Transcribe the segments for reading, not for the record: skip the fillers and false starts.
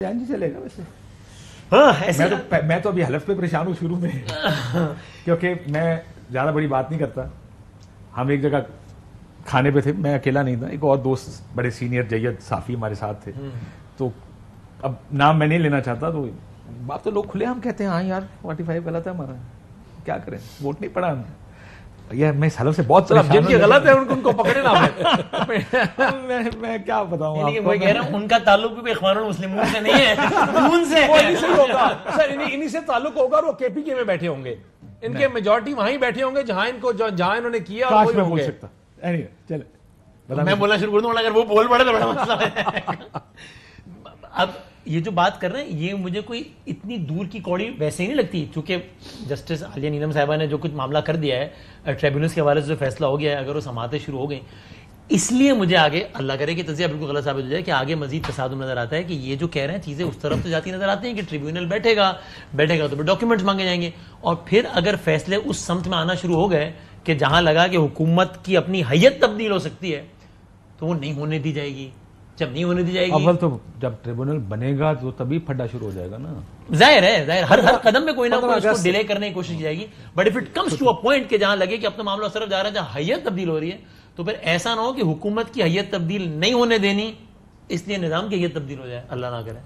جان جی چلے گا ویسے. میں تو ابھی حلف پہ پریشان ہوں شروع میں کیونکہ میں زیادہ بڑی بات نہیں کرتا. ہم ایک جگہ کھانے پہ تھے, میں اکیلا نہیں تھا, ایک اور دوست بڑے سینئر جید صافی ہمارے ساتھ تھے. تو اب نام میں نہیں لینا چاہتا, تو آپ تو لوگ کھلے ہم کہتے ہیں ہاں یار 45 غلط ہے ہمارا, کیا کریں, ووٹ نہیں پڑا ہم نے. یہ میں اس حلف سے بہت جن کی غلط ہے ان کو پکڑے نا. میں کیا بتاؤں آپ کو, میں کہہ رہا ہوں ان کا تعلق بھی اخوان المسلمون سے نہیں ہے, ان سے ہوگا سر, انہی سے تعلق ہوگا. اور وہ کے پی کے میں بیٹھے ہوں گے, ان کے میجورٹی وہاں ہی بیٹھے ہوں گے جہاں انہوں نے کیا. کاش میں بول سکتا. چلے میں بولنا شروع کر دوں, اگر وہ بول پڑے تو بڑا مسئلہ ہے. اب یہ جو بات کر رہے ہیں یہ مجھے کوئی اتنی دور کی کوڑی ویسے ہی نہیں لگتی, چونکہ جسٹس عالیہ نیلم صاحبہ نے جو کچھ معاملہ کر دیا ہے ٹریبیونلز کے حوالے سے, جو فیصلہ ہو گیا ہے, اگر وہ سماعتیں شروع ہو گئیں, اس لیے مجھے آگے اللہ کرے کہ تجزیہ بالکل غلط ثابت ہو جائے کہ آگے مزید تصادم نظر آتا ہے کہ یہ جو کہہ رہے ہیں چیزیں اس طرف تو جاتی نظر آتی ہیں کہ ٹریبیونل بیٹھے گا تو پھر ڈاکیومنٹس مانگے جائیں گے, اور پھر اگر فیصلے اس سمت میں آنا شروع ہو گئے کہ جہاں لگا کہ حکومت کی اپنی حیت تبدیل ہو سکتی ہے تو وہ نہیں ہونے دی جائے گی. جب نہیں ہونے دی جائے گی, اول تو جب ٹریبونل بنے گا تو تبھی پھڈا شروع ہو جائے گا نا. ظاہر ہے ہر قدم میں کوئی نہ کوئی اس کو ڈیلے کرنے کی کوشش کی جائے گی. But if it comes to a point کہ جہاں لگے کہ اپنا معاملہ اس طرف جا رہا ہے جہاں حیت تبدیل ہو رہی ہے, تو پھر ایسا نہ ہو کہ حکومت کی حیت تبدیل نہیں ہونے دینی اس لیے نظام کی حیت تبدیل ہو جائے, اللہ نہ کرے.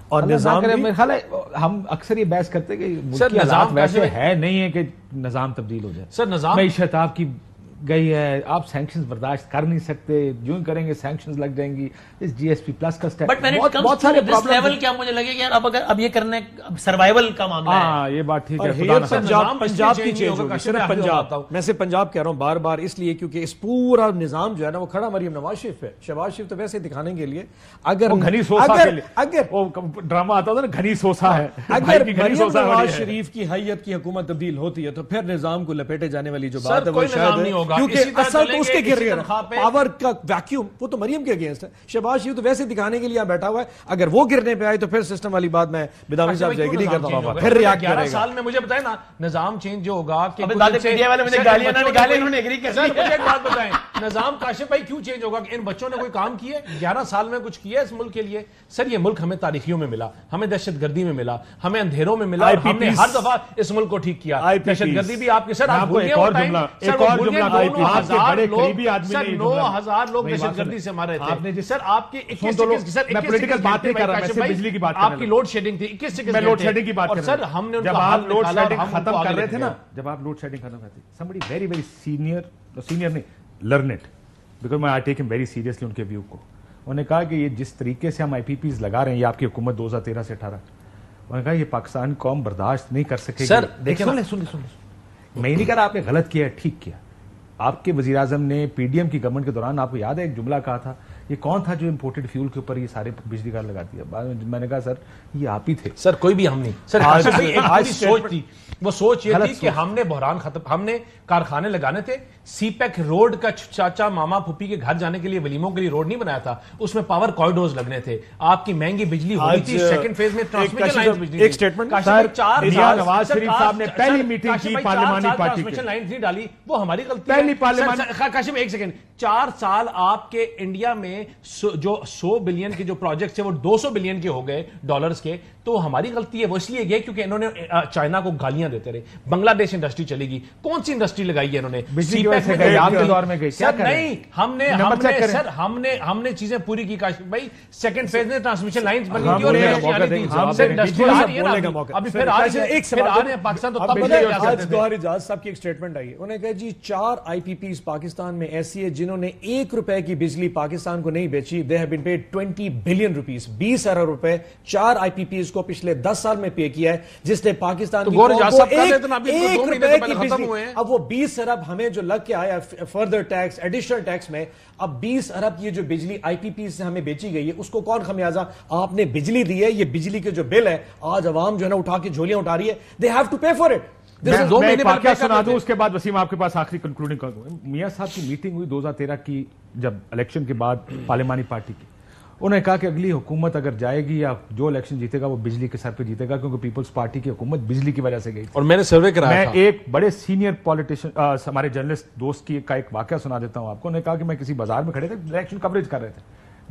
اور نظام میرے خیال ہے ہم اکثر یہ بحث کرتے کہ نظام ویسے ہے نہیں ہے کہ نظام تبدیل ہو جائے. سر نظام معیشت آپ کی گئی ہے, آپ سینکشنز برداشت کر نہیں سکتے, جو ہی کریں گے سینکشنز لگ جائیں گی. اس جی ایس پی پلس کا بہت سارے لیول کیا مجھے لگے کہ یار اب یہ کرنا سروائیول کا معاملہ ہے. ہاں یہ بات ٹھیک ہے. پنجاب کی چینج ہوگا, صرف پنجاب, میں سے پنجاب کہہ رہا ہوں بار بار اس لیے کیونکہ اس پورا نظام جو ہے نا وہ کھڑا مریم نواز شریف ہے. شہباز شریف تو ویسے دکھانے کے لیے اگر ڈرامہ آتا تھا نا گھنی سوسا ہے, اگر مریم نواز شریف کی حیت کی حکومت تبدیل ہوتی ہے تو پھر نظام کو لپیٹے جانے والی جو بات ہے وہ شاید, کیونکہ اصل تو اس کے گر رہی ہے پاور کا ویکیوم, وہ تو مریم کے اگینسٹ ہے. شہباز شریف تو ویسے دکھانے کے لیے بیٹھا ہوا ہے, اگر وہ گرنے پہ آئے تو پھر سسٹم والی بات میں بدامی صاحب جائے گی نہیں کرتا, پھر ریاکٹ کرے گا. 11 سال میں مجھے بتائیں نا نظام چینج جو ہوگا کہ نظام کاشف بھائی کیوں چینج ہوگا کہ ان بچوں نے کوئی کام کیا ہے 11 سال میں کچھ کیا ہے اس ملک کے لیے. سر یہ ملک ہمیں تاریخیوں میں ملا, ہمیں دہشت گردی میں ملا, ہمیں اندھیروں میں ملا, ہم نے ہر دفعہ اس ملک کو ٹھیک کیا. دہشت گردی بھی آپ کے سر 9,000 لوگ دہشت گردی سے مارے تھے. سر آپ کی 21 آپ کی لوڈ شیڈنگ تھی, 21 میں لوڈ شیڈنگ کی بات کر رہا ہوں. جب آپ لوڈ شیڈنگ ختم کر رہے تھے نا, جب آپ لوڈ شیڈنگ ختم کرتے somebody very very senior نہیں learned because I take him very seriously ان کے ویو کو. انہوں نے کہا کہ یہ جس طریقے سے ہم آئی پی پیز لگا رہے ہیں, یہ آپ کی حکومت 2013 سے 18, انہوں نے کہا یہ پاکستان قوم برداشت نہیں کر سکے. سر دیکھیں میں نہیں کہہ رہا آپ نے غلط کیا ہے, ٹھیک کیا. آپ کے وزیر اعظم نے پی ڈی ایم کی گورنمنٹ کے دوران آپ کو یاد ہے ایک جملہ کہا تھا, یہ کون تھا جو امپورٹڈ فیول کے اوپر یہ سارے بجلی گھر لگا دیا. بعد میں نے کہا سر یہ آپ ہی تھے. سر کوئی بھی ہم نہیں. سر آج سوچ تھی, وہ سوچ یہ تھی کہ ہم نے بحران ختم, ہم نے کارخانے لگانے تھے. سی پیک روڈ کا چاچا ماما پھوپھی کے گھر جانے کے لیے ولیموں کے لیے روڈ نہیں بنایا تھا, اس میں پاور کوریڈورز لگنے تھے. آپ کی مہنگی بجلی ہونی تھی, سیکنڈ فیز میں ٹرانسمیشن لائنز بجلی. ایک سٹیٹمنٹ سر نواز شریف صاحب نے پہلی میٹنگ کی پارلیمانی پارٹی ٹرانسمیشن لائنز نہیں ڈالی, وہ ہماری غلطی ہے. پہلی پارلیمانی کاشف ایک سیکنڈ, 4 سال آپ کے انڈیا میں جو 100 بلین کے جو پروجیکٹس ہیں وہ 200 بلین کے ہو گئے ڈالرز کے, تو ہماری غلطی ہے. وہ اس لیے گئے کیونکہ انہوں نے چائنا کو گالیاں دیتے رہے. بنگلہ دیش انڈسٹری چلے گی, کون سی انڈسٹری لگائی ہے انہوں نے؟ ہم نے چیزیں پوری کی کاشف بھائی. سیکنڈ فیز میں ٹرانسمیشن لائنز بنی تھی اور پاکستان. تو گوہر اجاز صاحب کی ایک سٹیٹمنٹ آئی, انہوں نے کہا جی 4 آئی پی پیز پاکستان میں ایسی ہے جنہوں نے 1 روپے کی بجلی پاکستان کو نہیں بیچی. They have been paid 20 billion rupees, 20 ارب روپے 4 آئی پی پیز کو پچھلے 10 سال میں پے کیا ہے, جس نے پاکستان کی 1 روپے کی بجلی. اب وہ 20 ارب ہمیں جو لگ کے آیا فردر ٹیکس ایڈیشنل ٹیکس میں, اب 20 ارب کی جو بجلی آئی پی پی سے ہمیں بیچی گئی ہے اس کو کون خمیازہ؟ آپ نے بجلی دی ہے. یہ بجلی کے جو بل ہے آج عوام جو ہے نا اٹھا کے جھولیاں اٹھا رہی ہے. They have to pay for it. میں واقعہ سنا دوں, اس کے بعد وسیم آپ کے پاس آخری کنکلوڈنگ کر دوں. میاں صاحب کی میٹنگ ہوئی 2013 کی, جب الیکشن کے بعد پارلیمانی پارٹی کی. انہوں نے کہا کہ اگلی حکومت اگر جائے گی یا جو الیکشن جیتے گا وہ بجلی کے سر پہ جیتے گا, کیونکہ پیپلز پارٹی کی حکومت بجلی کی وجہ سے گئی. اور میں نے سروے کرایا تھا. میں ایک بڑے سینئر پولیٹیشین ہمارے جرنلسٹ دوست کا ایک واقعہ سنا دیتا ہوں آپ کو. انہوں نے کہا کہ میں کسی بازار میں کھڑے تھے, الیکشن کوریج کر رہے تھے,